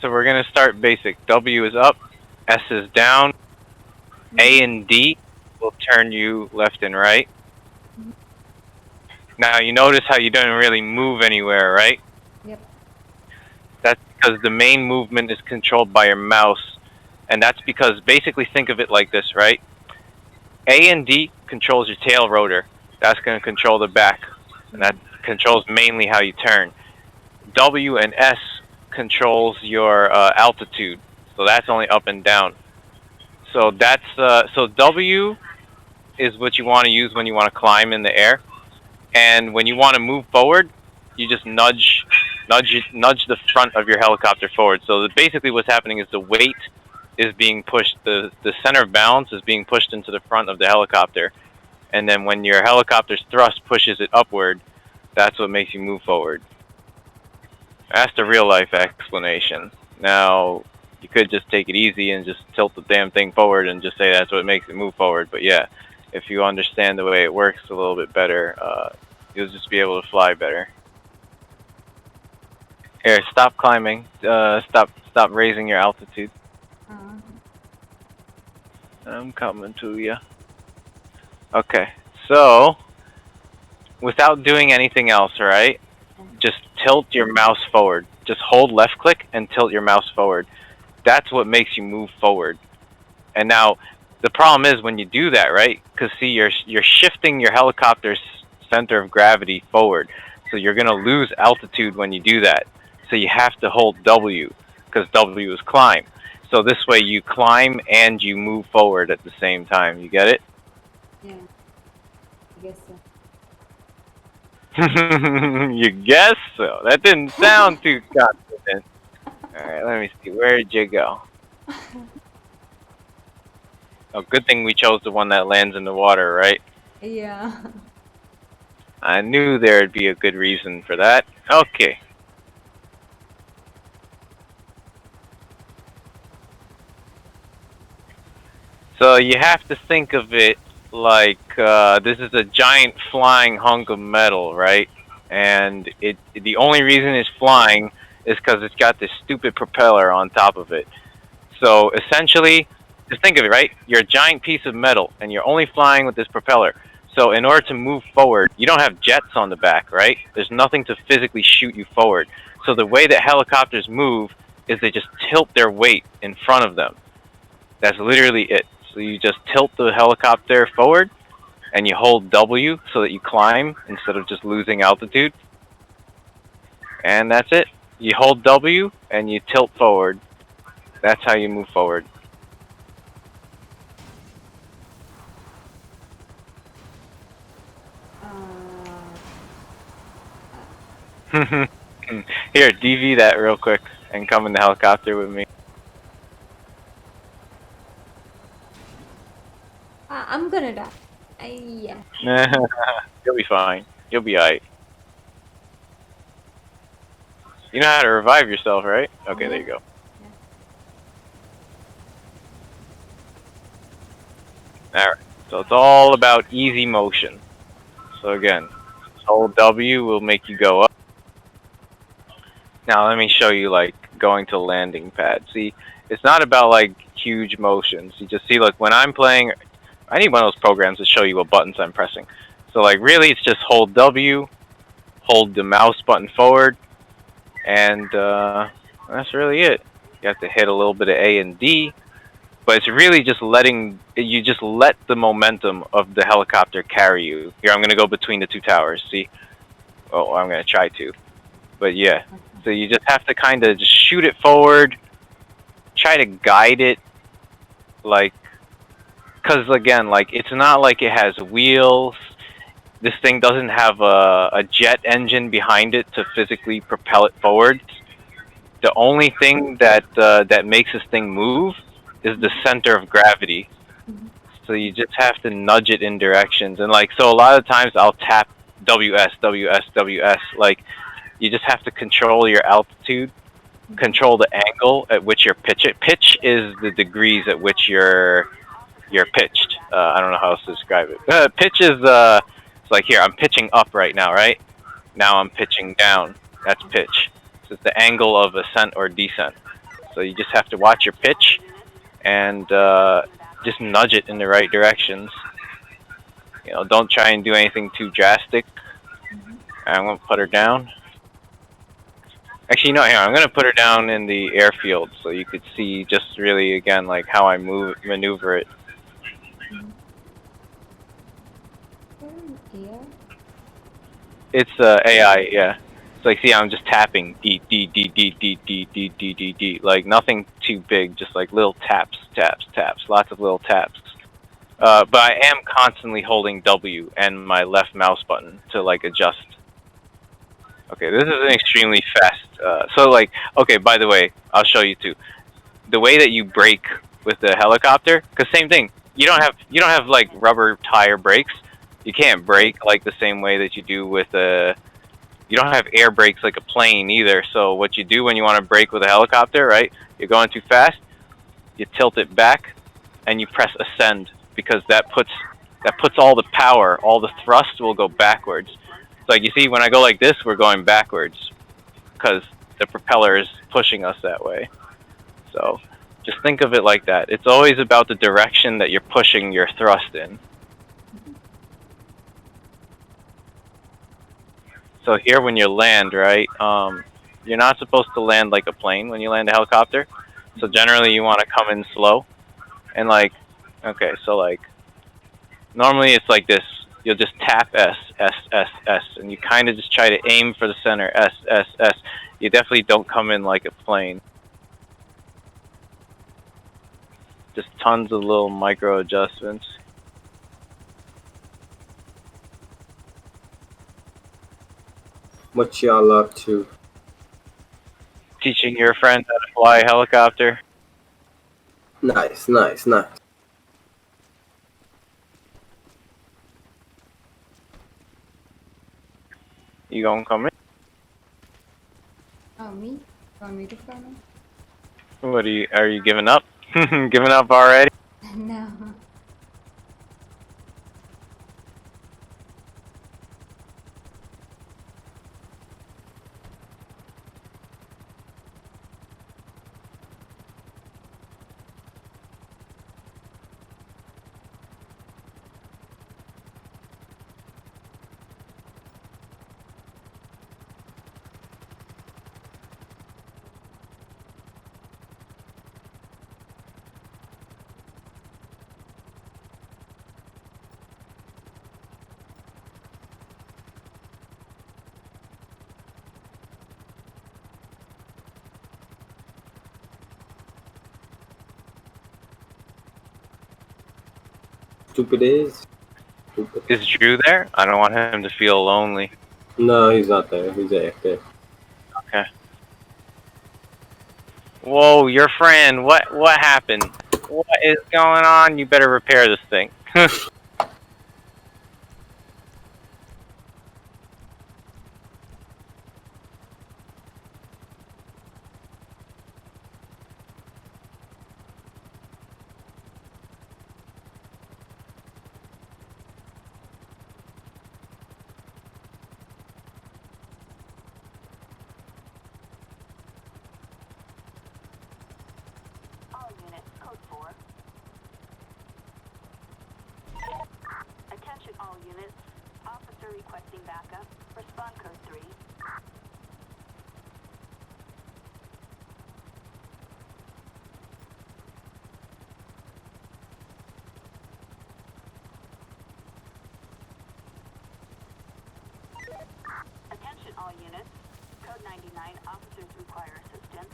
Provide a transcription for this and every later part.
So we're gonna start basic. W is up, S is down, A and D will turn you left and right. Now you notice how you don't really move anywhere, right? Yep. That's because the main movement is controlled by your mouse, and that's because basically think of it like this, right? A and D controls your tail rotor. That's going to control the back, and that controls mainly how you turn. W and S controls your altitude, so that's only up and down. So that's so W is what you want to use when you want to climb in the air, and when you want to move forward, you just nudge the front of your helicopter forward. So basically, what's happening is the weight is being pushed. The center of balance is being pushed into the front of the helicopter, and then when your helicopter's thrust pushes it upward, that's what makes you move forward. That's the real life explanation. Now, you could just take it easy and just tilt the damn thing forward and just say that's what makes it move forward. But yeah, if you understand the way it works a little bit better, you'll just be able to fly better. Here, stop climbing. Stop raising your altitude. I'm coming to you. Okay, so without doing anything else, right? Just tilt your mouse forward. Just hold left click and tilt your mouse forward. That's what makes you move forward. And now, the problem is when you do that, right? Because see, you're shifting your helicopter's center of gravity forward, so you're gonna lose altitude when you do that. So you have to hold W, because W is climb. So this way you climb and you move forward at the same time. You get it? Yeah. I guess so. You guess so. That didn't sound too confident. Alright, let me see. Where'd you go? Oh, good thing we chose the one that lands in the water, right? Yeah. I knew there'd be a good reason for that. Okay. So you have to think of it like this is a giant flying hunk of metal, right? And the only reason it's flying is because it's got this stupid propeller on top of it. So essentially, just think of it, right? You're a giant piece of metal, and you're only flying with this propeller. So in order to move forward, you don't have jets on the back, right? There's nothing to physically shoot you forward. So the way that helicopters move is they just tilt their weight in front of them. That's literally it. So you just tilt the helicopter forward, and you hold W so that you climb instead of just losing altitude. And that's it. You hold W, and you tilt forward. That's how you move forward. Here, DV that real quick and come in the helicopter with me. I'm gonna die. Yeah. You'll be fine. You'll be alright. You know how to revive yourself, right? Okay, there you go. Alright, so it's all about easy motion. So again, hold W will make you go up. Now let me show you like going to landing pad. See, it's not about like huge motions. You just see like when I'm playing, I need one of those programs to show you what buttons I'm pressing. So like really it's just hold W, hold the mouse button forward, and that's really it. You have to hit a little bit of A and D, but it's really just you just let the momentum of the helicopter carry you. Here, I'm going to go between the two towers, see? Oh, I'm going to try to. But yeah, so you just have to kind of just shoot it forward, try to guide it, like, because again, like, it's not like it has wheels. This thing doesn't have a jet engine behind it to physically propel it forward. The only thing that makes this thing move is the center of gravity. So you just have to nudge it in directions, and like so, a lot of times I'll tap WS, WS, WS. Like you just have to control your altitude, control the angle at which you're pitched. Pitch is the degrees at which you're pitched. I don't know how else to describe it. Pitch is it's like here I'm pitching up right now, right? Now I'm pitching down. That's pitch. So it's the angle of ascent or descent. So you just have to watch your pitch and just nudge it in the right directions. You know, don't try and do anything too drastic. I'm gonna put her down. Actually, no, here, I'm gonna put her down in the airfield so you could see just really again like how I maneuver it. Air? It's AI, yeah. It's like, see, I'm just tapping, D, D, D, D, D, D, D, D, D, D, like nothing too big, just like little taps, taps, taps, lots of little taps. But I am constantly holding W and my left mouse button to like adjust. Okay, this is an extremely fast. So like, okay, by the way, I'll show you too. The way that you brake with the helicopter, because same thing. You don't have like rubber tire brakes. You can't brake like the same way that you do with a. You don't have air brakes like a plane either. So what you do when you want to brake with a helicopter, right? You're going too fast. You tilt it back, and you press ascend because that puts all the power, all the thrust will go backwards. So like you see, when I go like this, we're going backwards because the propeller is pushing us that way. So just think of it like that. It's always about the direction that you're pushing your thrust in. So here when you land, right, you're not supposed to land like a plane when you land a helicopter. So generally you want to come in slow. And like, okay, so like, normally it's like this. You'll just tap S, S, S, S, and you kind of just try to aim for the center, S, S, S. You definitely don't come in like a plane. Just tons of little micro adjustments. What y'all up to? Teaching your friend how to fly a helicopter. Nice, nice, nice. You gonna come in? Oh, me? Want me to come What are you giving up? Giving up already? in? No. Stupid is? Stupid. Is Drew there? I don't want him to feel lonely. No, he's not there. He's AFK. Okay. Whoa, your friend. What happened? What is going on? You better repair this thing. Attention all units. Officer requesting backup. Respond code 3. Attention all units. Code 99. Officers require assistance.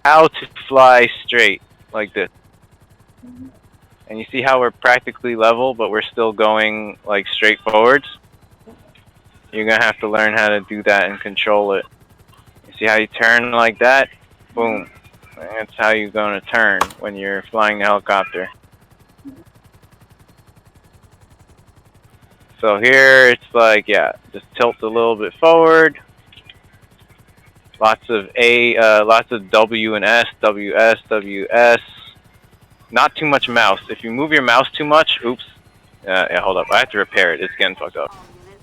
how to fly straight like this. And you see how we're practically level, but we're still going like straight forwards? You're gonna have to learn how to do that and control it. You see how you turn like that? Boom. That's how you're gonna turn when you're flying the helicopter. So here it's like, yeah, just tilt a little bit forward. Lots of W and S, WS, WS. Not too much mouse. If you move your mouse too much, oops. Yeah, hold up. I have to repair it. It's getting fucked up. All units.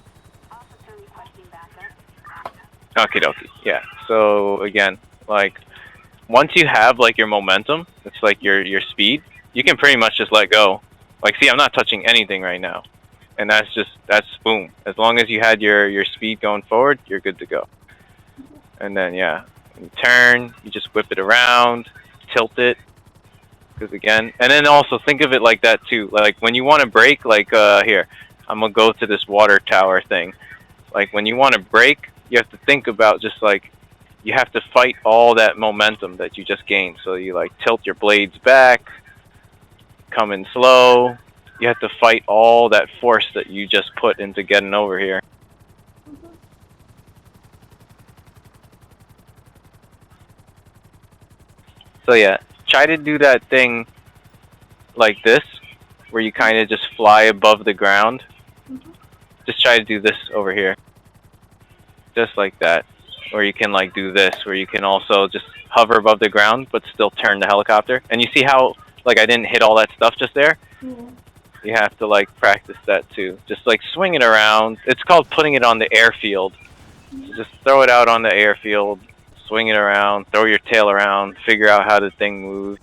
Officer requesting backup. Okie dokie. Yeah. So again, like once you have like your momentum, it's like your speed. You can pretty much just let go. Like, see, I'm not touching anything right now, and that's boom. As long as you had your speed going forward, you're good to go. And then yeah, you turn, you just whip it around, tilt it. Because again, and then also think of it like that too. Like when you want to brake, like here, I'm gonna go to this water tower thing. Like when you want to brake, you have to think about just like you have to fight all that momentum that you just gained. So you like tilt your blades back, come in slow. You have to fight all that force that you just put into getting over here. So yeah, try to do that thing like this, where you kind of just fly above the ground. Just try to do this over here. Just like that. Or you can like do this, where you can also just hover above the ground, but still turn the helicopter. And you see how like I didn't hit all that stuff just there? Yeah. You have to like practice that too. Just like swing it around. It's called putting it on the airfield. So just throw it out on the airfield, swing it around, throw your tail around, figure out how the thing moves.